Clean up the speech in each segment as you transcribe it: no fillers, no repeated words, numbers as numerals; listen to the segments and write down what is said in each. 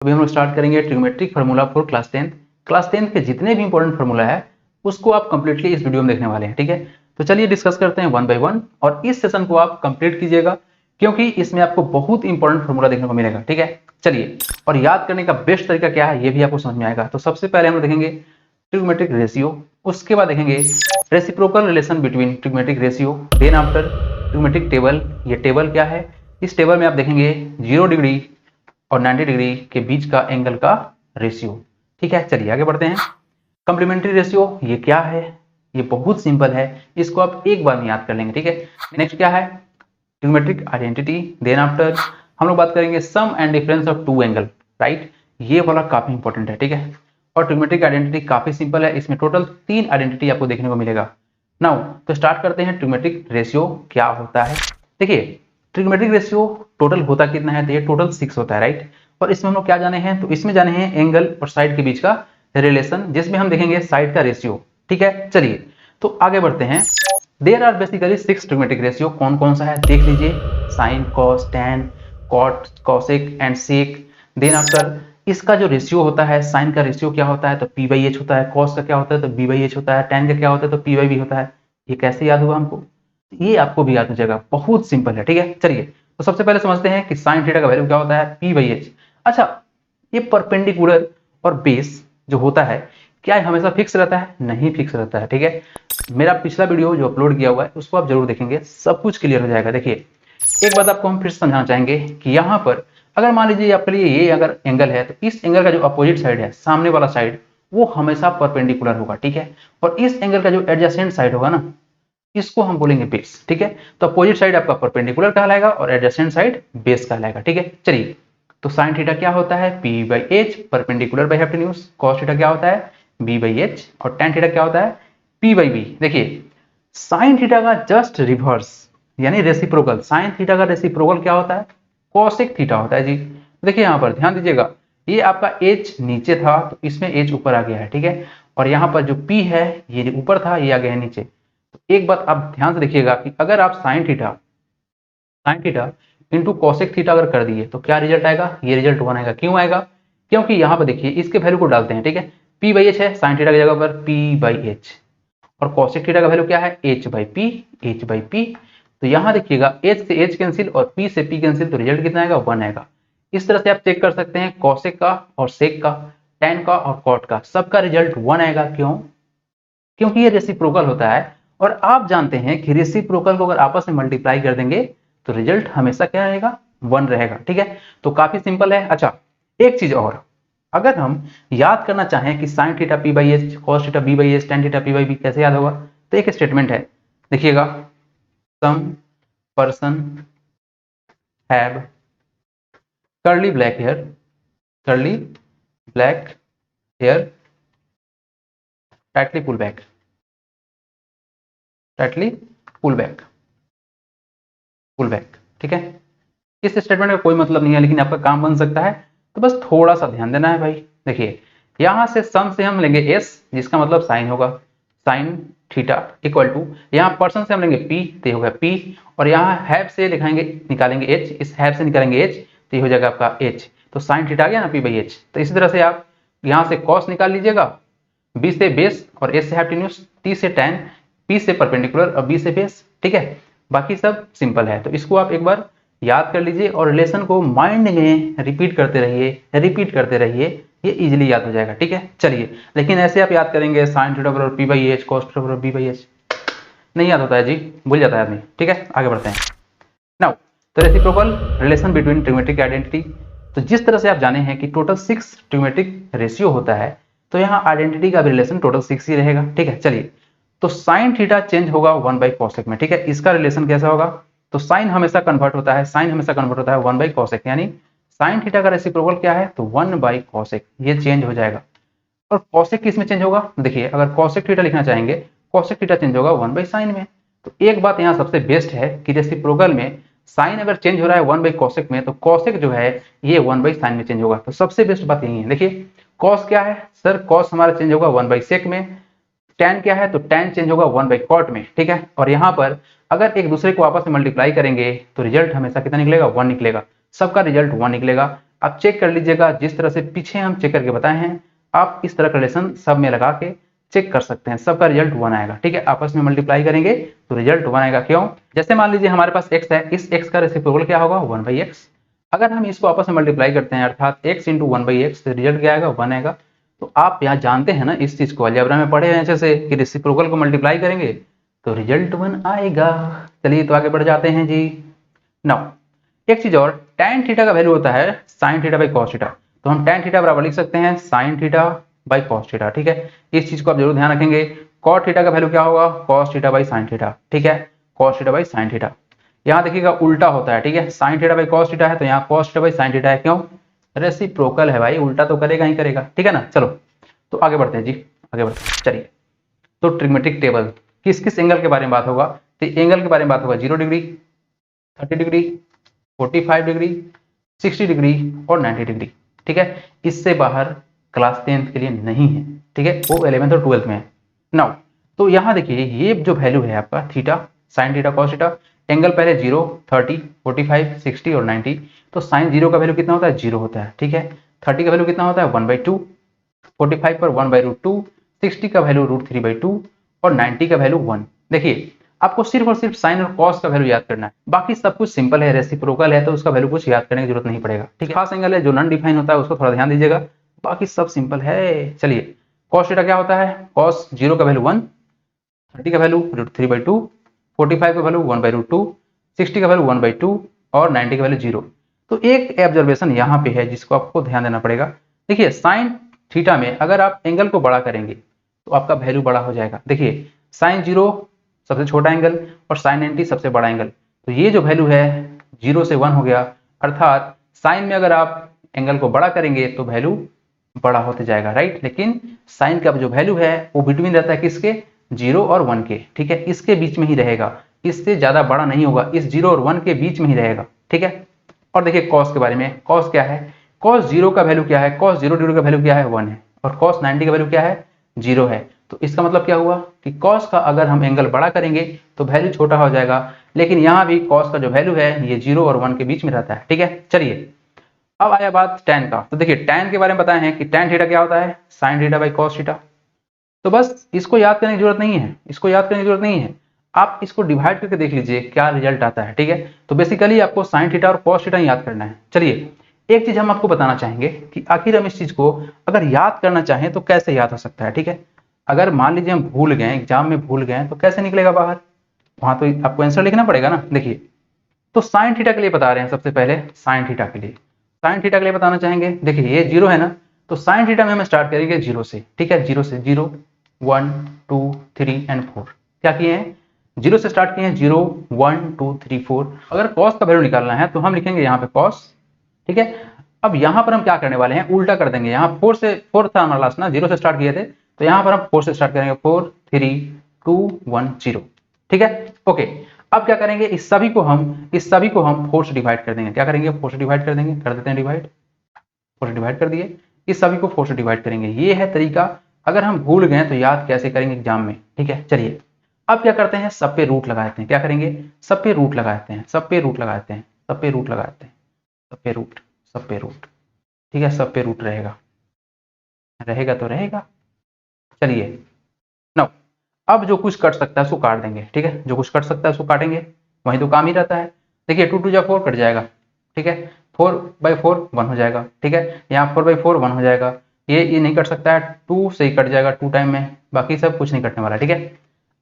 अभी हम लोग स्टार्ट करेंगे trigonometric formula for class 10। Class 10 के जितने भी इंपॉर्टेंट फार्मूला है उसको आप कंप्लीटली इस वीडियो में देखने वाले हैं, ठीक है। तो चलिए डिस्कस करते हैं वन बाय वन, और इस सेशन को आप कंप्लीट कीजिएगा क्योंकि इसमें आपको बहुत इंपॉर्टेंट फार्मूला देखने को मिलेगा, ठीक है। चलिए, और याद करने का बेस्ट तरीका क्या है ये भी आपको समझ में आएगा। तो सबसे पहले हम लोग देखेंगे ट्रिग्नोमेट्रिक रेशियो, उसके बाद देखेंगे reciprocal relation between trigonometric ratio, then after trigonometric table. ये टेबल क्या है, इस टेबल में आप देखेंगे 0 डिग्री और 90 डिग्री के बीच का एंगल का रेशियो, ठीक है। चलिए आगे बढ़ते हैं। कॉम्प्लीमेंट्री रेशियो ये क्या है, ये बहुत सिंपल है, इसको आप एक बार में याद कर लेंगे, ठीक है। नेक्स्ट क्या है, ट्रिग्नोमेट्रिक आइडेंटिटी। देन आफ्टर हम लोग बात करेंगे sum and difference of two angle, right. ये वाला काफी इंपॉर्टेंट है, ठीक है। और ट्रिग्नोमेट्रिक आइडेंटिटी काफी सिंपल है, इसमें टोटल 3 आइडेंटिटी आपको देखने को मिलेगा। नाउ तो स्टार्ट करते हैं ट्रिग्नोमेट्रिक रेशियो क्या होता है। देखिए, ट्रिग्नोमेट्रिक रेशियो टोटल होता कितना है, तो ये टोटल 6 होता है, राइट। और इसमें हम लोग क्या जाने हैं, तो इसमें जाने हैं एंगल और साइड के बीच का रिलेशन, जिसमें हम देखेंगे साइड का रेशियो, ठीक है। चलिए तो आगे बढ़ते हैं। There are basically 6 trigonometric ratio. कौन कौन सा है देख लीजिए, sine, cos, tan, cot, cosec and sec. Then after इसका जो रेशियो होता है, साइन का रेशियो क्या होता है, तो p/h होता है। कॉस का क्या होता है, तो b/h होता है। टैन का क्या होता है, तो p/b होता है। ये कैसे याद हुआ हमको, ये आपको भी याद हो जाएगा, बहुत सिंपल है, ठीक है। चलिए तो सबसे पहले समझते हैं कि साइन थीटा का वैल्यू क्या होता है, p/h। अच्छा, ये परपेंडिकुलर और बेस जो होता है क्या है हमेशा फिक्स रहता है, नहीं फिक्स रहता है, ठीक है। मेरा पिछला वीडियो जो अपलोड किया हुआ है उसको आप जरूर देखेंगे, सब कुछ क्लियर हो जाएगा। देखिए, एक बात आपको हम फिर से समझाना चाहेंगे कि यहाँ पर अगर मान लीजिए आपके लिए ये अगर एंगल है, तो इस एंगल का जो अपोजिट साइड है, सामने वाला साइड, वो हमेशा परपेंडिकुलर होगा, ठीक है। और इस एंगल का जो एडजेसेंट साइड होगा ना, इसको हम बोलेंगे बेस, ठीक है। तो अपोजिट साइड आपका परपेंडिकुलर कहलाएगा और एडजेसेंट साइड बेस कहलाएगा, ठीक है। चलिए, तो साइन थीटा क्या होता है, p/h, perpendicular by hypotenuse. Cos theta क्या होता है, b/h, और टैन थीटा क्या होता है, p/b। देखिए, साइन थीटा का जस्ट रिवर्स यानी रेसिप्रोकल, साइन थीटा का रेसिप्रोकल क्या होता है, कॉसेक थीटा होता है जी। देखिए यहाँ पर ध्यान दीजिएगा, ये आपका h नीचे था तो इसमें h ऊपर आ गया है, ठीक है। और यहाँ पर जो p है ये ऊपर था, ये आ गया है नीचे। तो एक बात आप ध्यान से देखिएगा कि अगर आप sine theta into cosec theta अगर कर दिए तो क्या रिजल्ट आएगा, ये रिजल्ट 1 आएगा। क्यों आएगा, क्योंकि यहाँ पर देखिए इसके वैल्यू को डालते हैं, ठीक है। p/h है, साइन थीटा की जगह पर p/h, और कॉसेक थीटा का वैल्यू क्या है, h/p। तो यहाँ देखिएगा h से h कैंसिल और p से p कैंसिल, तो रिजल्ट कितना आएगा, 1 आएगा। इस तरह से आप चेक कर सकते हैं कॉसेक का और सेक का, टैन का और कॉट का, सबका रिजल्ट 1 आएगा। क्यों, क्योंकि ये रेसिप्रोकल होता है। और आप जानते हैं कि रेसिप्रोकल को अगर आपस में मल्टीप्लाई कर देंगे तो रिजल्ट हमेशा क्या रहेगा, 1 रहेगा, ठीक है। तो काफी सिंपल है। अच्छा, एक चीज और, अगर हम याद करना चाहें कि sine theta p/h, cos theta b/h, tan theta p/b कैसे याद होगा, तो एक स्टेटमेंट है, देखिएगा, some person have curly black hair tightly pull back, ठीक है। इस स्टेटमेंट का कोई मतलब नहीं है, लेकिन आपका काम बन सकता है, तो बस थोड़ा सा ध्यान देना है भाई। देखिए, यहां से सम से हम लेंगे s, जिसका मतलब साइन होगा, साइन थीटा इक्वल टू, यहाँ पर्सन से हम लेंगे p, तो ये होगा p, और यहाँ हैव से निकालेंगे h, इस हैव से निकालेंगे h, तो ये हो जाएगा आपका h। तो साइन थीटा आ गया ना p/h। तो इसी तरह से आप यहाँ से कॉस निकाल लीजिएगा, b से बेस और s से हाइपोटेन्यूज, t से टैन, p से परपेंडिकुलर और b से बेस, ठीक है। बाकी सब सिंपल है, तो इसको आप एक बार याद कर लीजिए और रिलेशन को माइंड में रिपीट करते रहिए, ये इजीली याद हो जाएगा, ठीक है। चलिए, लेकिन ऐसे आप याद करेंगे साइन थीटा बराबर p/h, cos थीटा बराबर b/h, नहीं याद होता है जी, भूल जाता है आदमी, ठीक है। आगे बढ़ते हैं। नाउ तो reciprocal relation between trigonometric identity. तो जिस तरह से आप जाने हैं कि टोटल 6 ट्रिग्नोमेट्रिक रेशियो होता है, तो यहाँ आइडेंटिटी का भी रिलेशन टोटल 6 ही रहेगा, ठीक है। चलिए, तो साइन थीटा चेंज होगा 1/cosec में, ठीक है। इसका रिलेशन कैसा होगा, तो साइन हमेशा कन्वर्ट होता है 1/cosec, यानी साइन थीटा का रेसिप्रोकल क्या है, तो 1/cosec, ये चेंज हो जाएगा। और cosec किस में चेंज होगा, देखिए अगर cosec थीटा लिखना चाहेंगे, cosec थीटा चेंज होगा 1/sin में। तो एक बात यहाँ सबसे बेस्ट है कि रेसिप्रोकल में साइन अगर चेंज हो रहा है 1/cosec में, तो cosec जो है ये 1/sin में चेंज होगा। तो सबसे बेस्ट बात यही है। देखिए, cos क्या है सर, cos हमारा चेंज होगा 1/sec में। tan क्या है, तो tan चेंज होगा 1/cot में, ठीक है। और यहाँ पर अगर एक दूसरे को आपस में मल्टीप्लाई करेंगे तो रिजल्ट हमेशा कितना निकलेगा, 1 निकलेगा, सबका रिजल्ट 1 निकलेगा। आप चेक कर लीजिएगा, जिस तरह से पीछे हम चेक करके बताए हैं आप इस तरह का रिलेशन सब में लगा के चेक कर सकते हैं, सबका रिजल्ट 1 आएगा। ठीक है, आपस में मल्टीप्लाई करेंगे तो रिजल्ट 1 आएगा। क्यों? जैसे मान लीजिए हमारे पास x है, इस x का रेसिप्रोकल क्या होगा 1/x। अगर हम इसको आपस में मल्टीप्लाई करते हैं अर्थात x × 1/x तो रिजल्ट क्या आएगा 1 आएगा। तो आप यहाँ जानते हैं ना इस चीज को, अलजेब्रा में पढ़े हैं अच्छे से कि रेसिप्रोकल को मल्टीप्लाई करेंगे तो रिजल्ट 1 आएगा। चलिए तो आगे बढ़ जाते हैं जी। नाउ एक चीज और, tan थीटा का वैल्यू होता है sin theta by cos theta, तो हम tan थीटा बराबर लिख सकते हैं sin theta by cos theta. ठीक है, इस चीज को आप जरूर ध्यान रखेंगे। cot थीटा का वैल्यू क्या होगा cos theta by sin theta. ठीक है, cos theta by sin theta. यहाँ देखिएगा उल्टा होता है। ठीक है, sin theta by cos theta है तो यहाँ cos theta by sin theta है। क्यों? रेसिप्रोकल है भाई, उल्टा तो करेगा ही करेगा। ठीक है ना, चलो तो आगे बढ़ते हैं जी, आगे बढ़ते हैं। चलिए तो ट्रिग्मेटिक टेबल किस किस एंगल के बारे में बात होगा, तो एंगल के बारे में बात होगा 0 डिग्री, 30 डिग्री, 45 डिग्री, 60 डिग्री और 90 डिग्री। ठीक है, इससे बाहर क्लास 10th के लिए नहीं है। ठीक है, वो 11th और 12th में है। नाउ तो यहाँ देखिए ये जो वैल्यू है आपका theta, sine theta, cos theta, angle पहले 0, 30, 45, 60 और 90। तो साइन 0 का वैल्यू कितना होता है 0 होता है। ठीक है, 30 का वैल्यू कितना होता है 1/2, 45 पर 1/√2, 60 का वैल्यू √3/2 और 90 का वैल्यू 1। देखिए आपको सिर्फ और सिर्फ साइन और कॉस का वैल्यू याद करना है, बाकी सब कुछ सिंपल है। रेसिप्रोकल है तो उसका वैल्यू कुछ याद करने की जरूरत नहीं पड़ेगा। ठीक है, खास एंगल है जो नॉन डिफाइन होता है उसको थोड़ा ध्यान दीजिएगा, बाकी सब सिंपल है। चलिए कॉस थीटा क्या होता है, कॉस 0 का वैल्यू 1, 30 का वैल्यू √3/2, 45 का वैल्यू 1/√2, 60 का वैल्यू 1/2 और 90 का वैल्यू 0। तो एक ऑब्जर्वेशन यहाँ पे है जिसको आपको ध्यान देना पड़ेगा। देखिए साइन थीटा में अगर आप एंगल को बड़ा करेंगे तो आपका वैल्यू बड़ा हो जाएगा। देखिए साइन 0 सबसे छोटा एंगल और साइन 90 सबसे बड़ा एंगल, तो ये जो वैल्यू है 0 से 1 हो गया, अर्थात साइन में अगर आप एंगल को बड़ा करेंगे तो वैल्यू बड़ा होते जाएगा, राइट। लेकिन साइन का जो वैल्यू है वो बिटवीन रहता है किसके, 0 और 1 के। ठीक है, इसके बीच में ही रहेगा, इससे ज्यादा बड़ा नहीं होगा, इस 0 और 1 के बीच में ही रहेगा। ठीक है, और देखिए कॉस के बारे में, कॉस क्या है, कॉस 0 का वैल्यू क्या है, कॉस 0 डिग्री का वैल्यू क्या है 1 है, और कॉस 90 का वैल्यू क्या है 0 है। तो इसका मतलब क्या हुआ कि कॉस का अगर हम एंगल बड़ा करेंगे तो वैल्यू छोटा हो जाएगा, लेकिन यहाँ भी कॉस का जो वैल्यू है ये 0 और 1 के बीच में रहता है। ठीक है, चलिए अब आया बात tan का। तो देखिए tan के बारे में बताए हैं कि tan थीटा क्या होता है sin theta by cos theta. तो बस इसको याद करने की जरूरत नहीं है, इसको याद करने की जरूरत नहीं है, आप इसको डिवाइड करके देख लीजिए क्या रिजल्ट आता है। ठीक है, तो बेसिकली आपको sin थीटा और cos थीटा याद करना है। चलिए एक चीज हम आपको बताना चाहेंगे कि आखिर हम इस चीज को अगर याद करना चाहें तो कैसे याद हो सकता है। ठीक है, अगर मान लीजिए हम भूल गए, एग्जाम में भूल गए तो कैसे निकलेगा बाहर, वहां तो आपको आंसर लिखना पड़ेगा ना। देखिए तो साइन थीटा के लिए बता रहे हैं, सबसे पहले साइन थीटा के लिए, साइन थीटा के लिए बताना चाहेंगे। देखिए ये 0 है ना, तो साइन थीटा में हम स्टार्ट करेंगे 0 से। ठीक है, 0 से 0, 1, 2, 3 एंड 4 क्या किए हैं 0 से स्टार्ट किए हैं, 0, 1, 2, 3, 4। अगर कॉस का वैल्यू निकालना है तो हम लिखेंगे यहाँ पे कॉस। ठीक है, अब यहाँ पर हम क्या करने वाले हैं, उल्टा कर देंगे। यहाँ 4 से 4 था हमारा लास्ट ना, 0 से स्टार्ट किए थे, तो यहाँ पर हम 4 से स्टार्ट करेंगे, 4, 3, 2, 1, 0। ठीक है, ओके। अब क्या करेंगे, इस सभी को हम 4 से डिवाइड कर देंगे। क्या करेंगे 4 से डिवाइड कर देंगे, कर देते हैं डिवाइड, 4 से डिवाइड कर दिए, इस सभी को 4 से डिवाइड करेंगे। ये है तरीका, अगर हम भूल गए तो याद कैसे करेंगे एग्जाम में। ठीक है, चलिए अब क्या करते हैं, सब पे रूट लगाते हैं। क्या करेंगे, सब पे रूट लगाते हैं, सब पे रूट लगाते हैं, सब पे रूट लगाते हैं, सब पे रूट, सब पे रूट। ठीक है, सब पे रूट रहेगा, रहेगा तो रहेगा। चलिए नाउ अब जो कुछ कट सकता है उसको काट देंगे। ठीक है, जो कुछ कट सकता है उसको काटेंगे, वही तो काम ही रहता है। देखिए 2 2 जा 4 कट जाएगा। ठीक है, 4/4 1 हो जाएगा। ठीक है, यहाँ 4/4 1 हो जाएगा। ये नहीं कट सकता है, 2 से ही कट जाएगा 2 टाइम में, बाकी सब कुछ नहीं कटने वाला। ठीक है,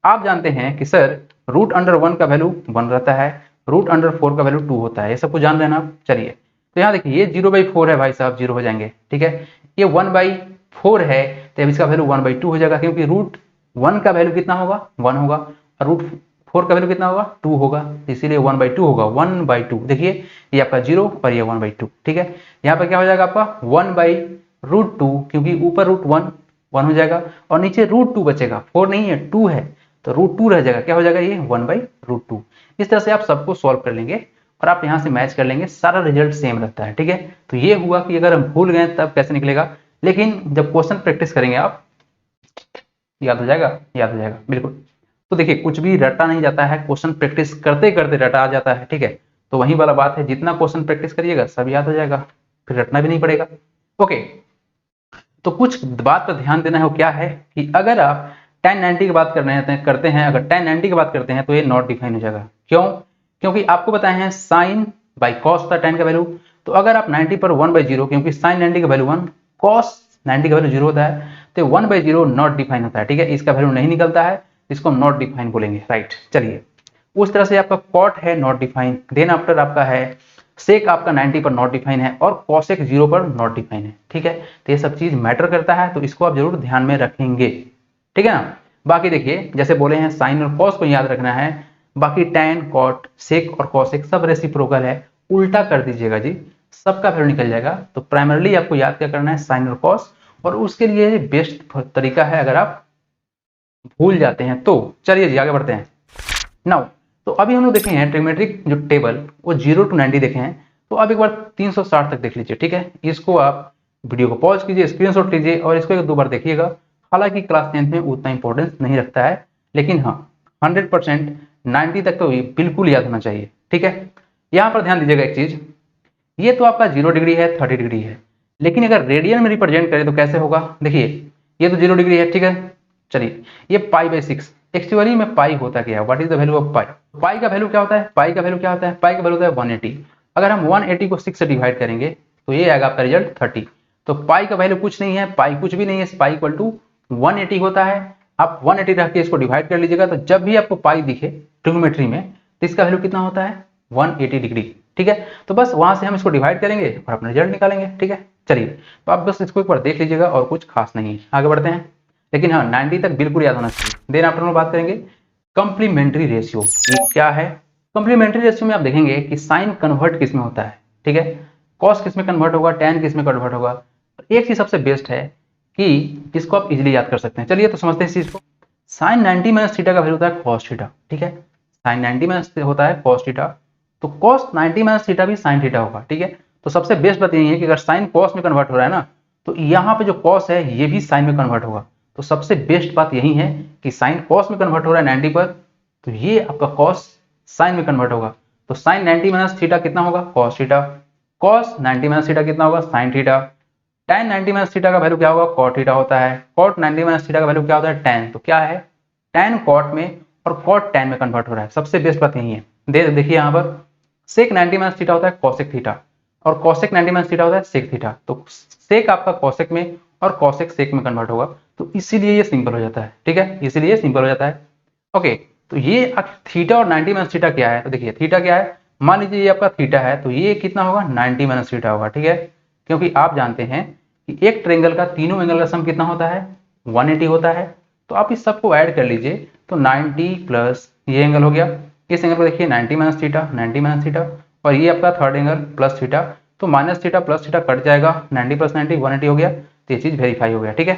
आप जानते हैं कि सर √1 का वैल्यू 1 रहता है, √4 का वैल्यू 2 होता है, ये सब कुछ जान लेना आप। चलिए तो यहाँ देखिए ये 0/4 है भाई साहब, 0 हो जाएंगे। ठीक है, ये 1/4 है तो अब इसका वैल्यू 1/2 हो जाएगा, क्योंकि √1 का वैल्यू कितना होगा 1 होगा, और √4 का वैल्यू कितना होगा 2 होगा, इसीलिए 1/2 होगा, 1/2। देखिए ये आपका 0 और ये 1/2। ठीक है, यहाँ पर क्या हो जाएगा आपका 1/√2, क्योंकि ऊपर √1 हो जाएगा और नीचे √2 बचेगा, 4 नहीं है 2 है, तो √2 रह जाएगा। क्या हो जाएगा ये 1/√2। इस तरह से आप सबको सॉल्व कर लेंगे और आप यहाँ से मैच कर लेंगे, सारा रिजल्ट सेम रहता है। ठीक है, तो ये हुआ कि अगर हम भूल गए तब कैसे निकलेगा, लेकिन जब क्वेश्चन प्रैक्टिस करेंगे आप याद हो जाएगा, याद हो जाएगा बिल्कुल। तो देखिए कुछ भी रटा नहीं जाता है, क्वेश्चन प्रैक्टिस करते करते रटा आ जाता है। ठीक है, तो वही वाला बात है, जितना क्वेश्चन प्रैक्टिस करिएगा सब याद हो जाएगा। फिर रटना भी नहीं पड़ेगा। ओके, तो कुछ बात पर ध्यान देना है, वो क्या है कि अगर आप tan 90 की बात करते हैं अगर tan 90 की बात करते हैं तो ये नॉट डिफाइन हो जाएगा। क्यों? क्योंकि आपको बताए हैं साइन बाई कॉस होता है tan का वैल्यू, तो अगर आप 90 पर 1/0, क्योंकि साइन 90 का वैल्यू 1, कॉस 90 का वैल्यू 0 होता है, तो 1/0 नॉट डिफाइन होता है। ठीक है, इसका वैल्यू नहीं निकलता है, इसको हम नॉट डिफाइन बोलेंगे। राइट, चलिए उस तरह से आपका कॉट है नॉट डिफाइन, देन आफ्टर आपका है सेक आपका 90 पर नॉट डिफाइन है और कॉसेक 0 पर नॉट डिफाइन है। ठीक है, तो ये सब चीज मैटर करता है, तो इसको आप जरूर ध्यान में रखेंगे। ठीक है ना। बाकी देखिए जैसे बोले हैं साइन और कॉस को याद रखना है, बाकी टैन कॉट सेक और कॉसेक सब रेसिप्रोकल है, उल्टा कर दीजिएगा जी, सबका वैल्यू निकल जाएगा। तो प्राइमरली आपको याद क्या करना है, साइन और कॉस, और उसके लिए बेस्ट तरीका है अगर आप भूल जाते हैं तो। चलिए जी आगे बढ़ते हैं। नाउ तो अभी हम लोग देखे हैं ट्रिग्नोमेट्रिक जो टेबल वो 0 to 90 देखे हैं, तो अब एक बार 360 तक देख लीजिए। ठीक है, इसको आप वीडियो को पॉज कीजिए, स्क्रीनशॉट लीजिए और इसको एक दो बार देखिएगा। हालांकि क्लास 10th में उतना इंपॉर्टेंस नहीं रखता है, लेकिन हाँ 100% 90 तक तो ये बिल्कुल याद होना चाहिए। ठीक है, यहाँ पर ध्यान दीजिएगा एक चीज, ये तो आपका 0 डिग्री है 30 डिग्री है, लेकिन अगर रेडियन में रिप्रेजेंट करें तो कैसे होगा, देखिए ये तो 0 डिग्री है। ठीक है, चलिए ये π/6, एक्चुअली में पाई होता क्या है, what is the value of pi, pi का वैल्यू क्या होता है, पाई का वैल्यू क्या होता है, पाई का वैल्यू होता है 180। अगर हम 180 को 6 से डिवाइड करेंगे तो ये आएगा आपका रिजल्ट 30। तो पाई का वैल्यू कुछ नहीं है, पाई कुछ भी नहीं है, पाई इक्वल टू 180 होता है। आप 180 रख के इसको डिवाइड कर लीजिएगा, तो जब भी आपको पाई दिखे ट्रिग्नोमेट्री में तो इसका वैल्यू कितना होता है, 180 डिग्री। ठीक है, तो बस वहां से हम इसको डिवाइड करेंगे और अपना रिजल्ट निकालेंगे। ठीक है, चलिए तो आप बस इसको एक बार देख लीजिएगा और कुछ खास नहीं है, आगे बढ़ते हैं। लेकिन हाँ 90 तक बिल्कुल याद होना चाहिए। देन आफ्टर हम बात करेंगे कंप्लीमेंट्री रेशियो, ये क्या है। कंप्लीमेंट्री रेशियो में आप देखेंगे कि साइन कन्वर्ट किस में होता है, ठीक है, कॉस किस में कन्वर्ट होगा, टैन किस में कन्वर्ट होगा। एक चीज सबसे बेस्ट है कि इसको आप इजीली याद कर सकते हैं। चलिए तो समझते हैं इस चीज को। साइन 90 माइनस थीटा का वैल्यू होता है कॉस थीटा। ठीक है, साइन 90 माइनस होता है कॉस थीटा, तो कॉस 90 माइनस थीटा भी साइन थीटा होगा। ठीक है, तो सबसे बेस्ट बात यही है कि अगर साइन कॉस में कन्वर्ट हो रहा है ना, तो यहाँ पे जो कॉस है ये भी साइन में कन्वर्ट होगा। तो सबसे बेस्ट बात यही है कि साइन कॉस में कन्वर्ट हो रहा है 90 पर, तो ये आपका कॉस साइन में कन्वर्ट होगा। तो साइन 90 माइनस थीटा कितना होगा, cos theta, cos 90 minus theta कितना होगा, sine theta, tan 90 minus theta का वैल्यू क्या होगा, कॉट थीटा होता है, कॉट 90 माइनस थीटा का वैल्यू क्या होता है, tan। तो क्या है, tan कॉट में और कॉट tan में कन्वर्ट हो रहा है। सबसे बेस्ट बात यही है। देखिए यहाँ पर सेक 90 माइनस थीटा होता है कॉसेक थीटा और कॉसेक 90 माइनस थीटा होता है सेक थीटा। तो सेक आपका कॉसेक में और कॉसेक सेक में कन्वर्ट होगा, तो इसीलिए ये सिंपल हो जाता है। ठीक है, इसीलिए ये सिंपल हो जाता है। ओके, तो ये थीटा और 90 माइनस थीटा क्या है, तो देखिए थीटा क्या है, मान लीजिए ये आपका थीटा है, तो ये कितना होगा, 90 माइनस थीटा होगा। ठीक है, क्योंकि आप जानते हैं कि एक ट्रायंगल का तीनों एंगल का सम कितना होता है, 180 होता है। तो आप इस सबको ऐड कर लीजिए, तो 90 प्लस ये एंगल हो गया, इस एंगल को देखिए 90 माइनस थीटा, 90 माइनस थीटा, और ये आपका थर्ड एंगल प्लस थीटा, तो minus theta plus theta cut जाएगा, 90 प्लस 90 180 हो गया, तो ये चीज वेरीफाई हो गया। ठीक है,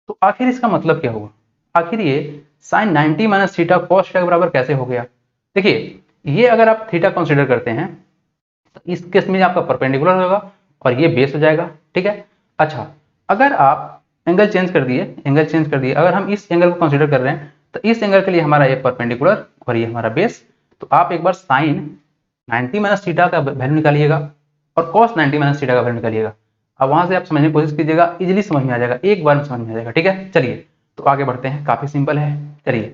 तो आखिर इसका मतलब क्या हुआ, आखिर ये sine 90 minus theta cos theta के बराबर कैसे हो गया। देखिए ये अगर आप थीटा कंसीडर करते हैं तो इस केस में आपका परपेंडिकुलर होगा और ये बेस हो जाएगा। ठीक है, अच्छा अगर आप एंगल चेंज कर दिए, अगर हम इस एंगल को कंसीडर कर रहे हैं तो इस एंगल के लिए हमारा ये परपेंडिकुलर और ये हमारा बेस। तो आप एक बार साइन 90 माइनस थीटा का वैल्यू निकालिएगा और कॉस 90 माइनस थीटा का वैल्यू निकालिएगा। अब वहां से आप समझने की कोशिश कीजिएगा, इजीली समझ में आ जाएगा, एक बार में समझ में आ जाएगा। ठीक है, चलिए तो आगे बढ़ते हैं, काफी सिंपल है। चलिए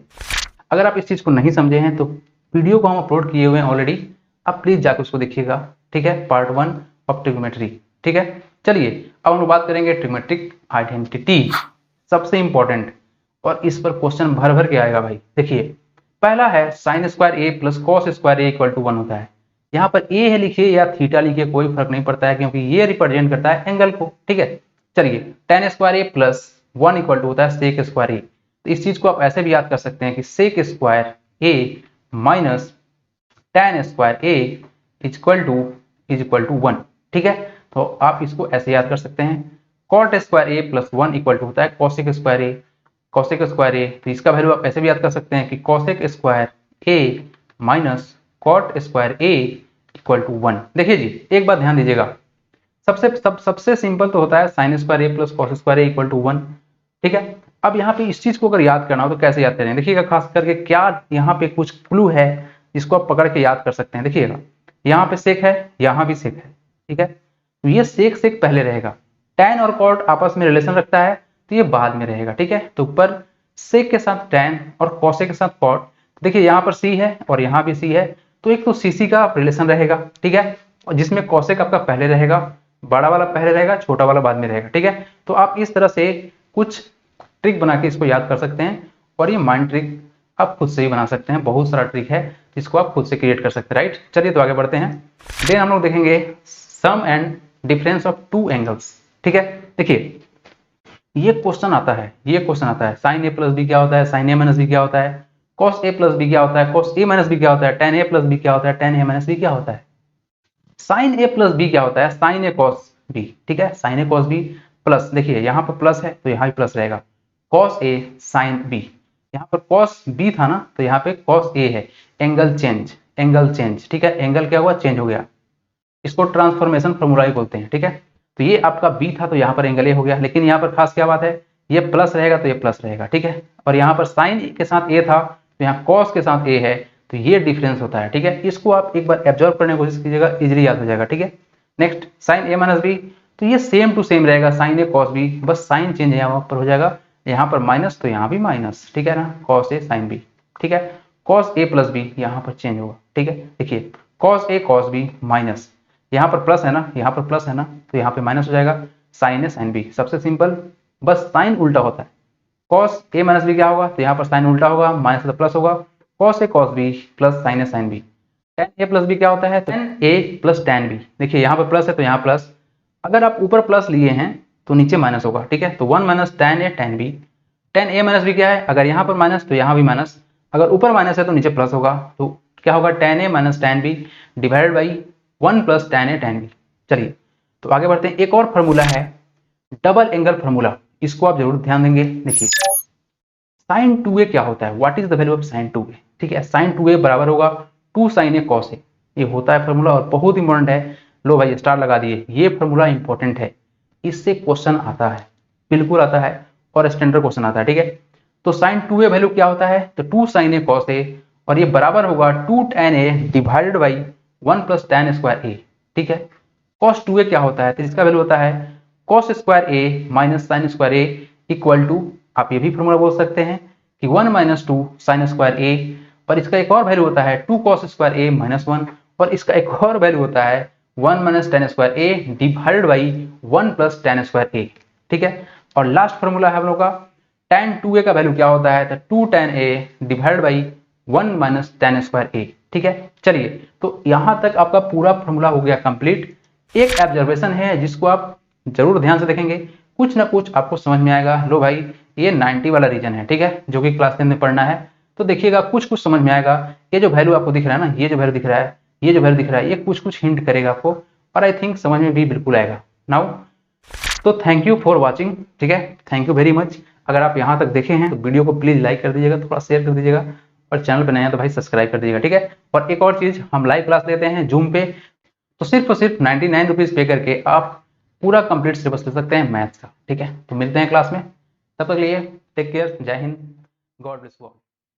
अगर आप इस चीज को नहीं समझे हैं तो वीडियो को हम अपलोड किए हुए हैं ऑलरेडी, आप प्लीज जाकर उसको देखिएगा। ठीक है, पार्ट 1 ऑफ ट्रिग्नोमेट्री। ठीक है, चलिए अब हम बात करेंगे ट्रिग्नोमेट्रिक आइडेंटिटी, सबसे इंपॉर्टेंट, और इस पर क्वेश्चन भर भर के आएगा भाई। देखिए पहला है sine square A plus cos square A equal to 1 होता है। यहाँ पर ए है लिखिए या थीटा लिखिए, कोई फर्क नहीं पड़ता है, क्योंकि ये रिप्रेजेंट करता है एंगल को। ठीक है, चलिए tan square A plus 1 equal to होता है सेक स्क्वायर ए। तो इस चीज को आप ऐसे भी याद कर सकते हैं कि sec square A minus tan square A is equal to 1। ठीक है, तो आप इसको ऐसे याद कर सकते हैं। Cot square A plus 1 equal to होता है cosec square A, cosec square A, तो इसका वैल्यू आप ऐसे भी याद कर सकते हैं कि cosec square A minus cot square A equal to 1। देखिए जी एक बात ध्यान दीजिएगा, सबसे सिंपल तो होता है sine square A plus cos square A equal to 1। ठीक है, अब यहाँ पे इस चीज को अगर याद करना हो तो कैसे याद करें, देखिएगा खास करके क्या यहाँ पे कुछ क्लू है जिसको आप पकड़ के याद कर सकते हैं। देखिएगा यहाँ पे सेक है, यहाँ भी सेक है। ठीक है, तो ये सेक सेक पहले रहेगा, tan और cot आपस में रिलेशन रखता है तो ये बाद में रहेगा, ठीक है। तो ऊपर सेक के साथ tan और cosec के साथ cot, देखिए यहाँ पर c है और यहाँ भी c है, तो एक तो cc का रिलेशन रहेगा, ठीक है, और जिसमें cosec आपका पहले रहेगा, बड़ा वाला पहले रहेगा, छोटा वाला बाद में रहेगा, ठीक है। तो आप इस तरह से कुछ ट्रिक बना के इसको याद कर सकते हैं, और ये माइंड ट्रिक आप खुद से ही बना सकते हैं, बहुत सारा ट्रिक है जिसको आप खुद से क्रिएट कर सकते हैं, राइट। चलिए तो आगे बढ़ते हैं। देन हम लोग देखेंगे sum and difference of two angles, ठीक है। देखिए ये क्वेश्चन आता है, sin a प्लस बी क्या होता है, sin a माइनस बी क्या होता है, cos a प्लस बी क्या होता है, cos a माइनस बी क्या होता है, tan a प्लस बी क्या होता है, tan a माइनस बी क्या होता है, sin a प्लस बी क्या होता है, sin a cos b, ठीक है, sin a cos b plus, देखिए यहाँ पर प्लस है तो यहाँ भी प्लस रहेगा, cos a sin b, यहाँ पर cos b था ना तो यहाँ पे cos a है, एंगल चेंज, ठीक है, एंगल क्या हुआ, चेंज हो गया, इसको ट्रांसफॉर्मेशन फॉर्मूला ही बोलते हैं, ठीक है। तो ये आपका b था तो यहाँ पर एंगल a हो गया, लेकिन यहाँ पर खास क्या बात है, ये प्लस रहेगा तो ये प्लस रहेगा, ठीक है, और यहाँ पर sin के साथ a था तो यहाँ cos के साथ a है, तो ये डिफरेंस होता है, ठीक है। इसको आप एक बार एब्जॉर्व करने की कोशिश कीजिएगा, इजीली याद हो जाएगा, ठीक है। Next sin a minus B, तो ये सेम टू सेम रहेगा, sin a cos b, बस साइन चेंज यहाँ पर हो जाएगा, यहाँ पर माइनस तो यहाँ भी माइनस, ठीक है ना, cos a sin b, ठीक है, cos a प्लस b यहाँ पर चेंज होगा, ठीक है। देखिए cos a cos b minus, यहाँ पर प्लस है ना, यहाँ पर प्लस है ना, तो यहाँ पे माइनस हो जाएगा, sin a sin b, सबसे सिंपल, बस साइन उल्टा होता है, cos a माइनस b क्या होगा, तो यहाँ पर साइन उल्टा होगा, माइनस तो प्लस होगा, cos a cos b plus sin a sin b, tan a plus b क्या होता है, tan a plus tan b, देखिए यहाँ पर प्लस है तो यहाँ प्लस, अगर आप ऊपर प्लस लिए हैं तो नीचे माइनस होगा, ठीक है, तो 1 minus tan a tan b, tan a minus b क्या है, अगर यहाँ पर माइनस तो यहाँ भी माइनस, अगर ऊपर माइनस है तो नीचे प्लस होगा, तो क्या होगा, tan a minus tan b divided by 1 plus tan a tan b। चलिए तो आगे बढ़ते हैं, एक और फार्मूला है डबल एंगल फार्मूला, इसको आप जरूर ध्यान देंगे। देखिए sin 2a क्या होता है, what is the value of sin 2a, ठीक है, sin 2a बराबर होगा 2 sin a cos a, ये होता है फार्मूला और बहुत इंपॉर्टेंट है, लो भाई स्टार लगा दिए, ये फार्मूला इंपॉर्टेंट है, इससे क्वेश्चन आता है, बिल्कुल आता है, और स्टैंडर्ड क्वेश्चन आता है, ठीक है। तो sin 2a वैल्यू क्या होता है, तो 2 sin a cos a, और ये बराबर होगा 2 tan a divided by 1 plus tan square a, ठीक है। cos 2a क्या होता है, तो इसका वैल्यू होता है cos square a minus sin square a equal to, आप ये भी फॉर्मूला बोल सकते हैं कि 1 माइनस 2 sin स्क्वायर a, पर इसका एक और वैल्यू होता है 2 cos स्क्वायर a माइनस 1, और इसका एक और वैल्यू होता है 1 minus tan square a divided by 1 plus tan square a, ठीक है। और लास्ट फॉर्मूला है हम लोग का tan 2a का वैल्यू क्या होता है, तो 2 tan a divided by 1 minus tan square a, ठीक है। चलिए तो यहाँ तक आपका पूरा फॉर्मूला हो गया कंप्लीट। एक ऑब्जर्वेशन है जिसको आप जरूर ध्यान से देखेंगे, कुछ ना कुछ आपको समझ में आएगा, लो भाई ये 90 वाला रीजन है, ठीक है, जो कि क्लास 10 में पढ़ना है, तो देखिएगा कुछ कुछ समझ में आएगा, ये जो वैल्यू आपको दिख रहा है ना, ये जो वैल्यू दिख रहा है, ये जो वैल्यू दिख रहा है, ये कुछ कुछ हिंट करेगा आपको, और आई थिंक समझ में भी बिल्कुल आएगा नाउ। तो थैंक यू फॉर वॉचिंग, ठीक है, थैंक यू वेरी मच। अगर आप यहाँ तक देखे हैं तो वीडियो को प्लीज लाइक कर दीजिएगा, थोड़ा शेयर कर दीजिएगा, और चैनल पर नया है तो भाई सब्सक्राइब कर दीजिएगा, ठीक है। और एक और चीज, हम लाइव क्लास लेते हैं जूम पे, तो सिर्फ और सिर्फ 99 रुपीज पे करके आप पूरा कंप्लीट सिलेबस ले सकते हैं मैथ्स का, ठीक है। तो मिलते हैं क्लास में, तब तक लिए टेक केयर, जय Hind, God bless you all.